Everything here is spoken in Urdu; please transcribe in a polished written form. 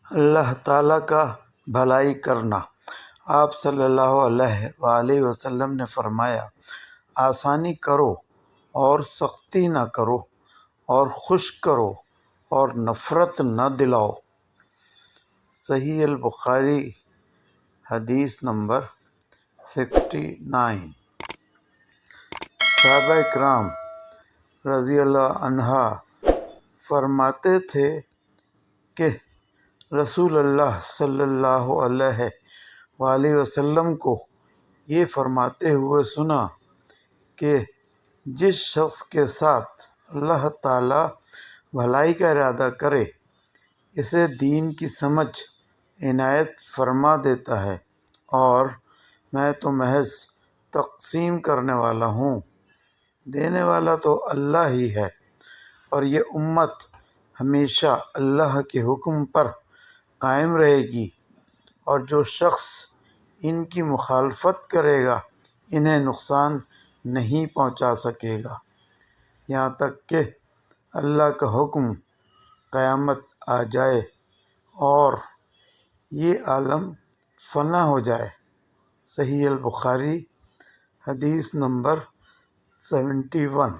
اللہ تعالیٰ کا بھلائی کرنا۔ آپ صلی اللہ علیہ وآلہ وسلم نے فرمایا، آسانی کرو اور سختی نہ کرو، اور خوش کرو اور نفرت نہ دلاؤ۔ صحیح البخاری حدیث نمبر 69۔ صحابہ کرام رضی اللہ عنہ فرماتے تھے کہ رسول اللہ صلی اللہ علیہ وآلہ وسلم کو یہ فرماتے ہوئے سنا کہ جس شخص کے ساتھ اللہ تعالیٰ بھلائی کا ارادہ کرے اسے دین کی سمجھ عنایت فرما دیتا ہے، اور میں تو محض تقسیم کرنے والا ہوں، دینے والا تو اللہ ہی ہے، اور یہ امت ہمیشہ اللہ کے حکم پر قائم رہے گی، اور جو شخص ان کی مخالفت کرے گا انہیں نقصان نہیں پہنچا سکے گا، یہاں تک کہ اللہ کا حکم قیامت آ جائے اور یہ عالم فنا ہو جائے۔ صحیح البخاری حدیث نمبر 71۔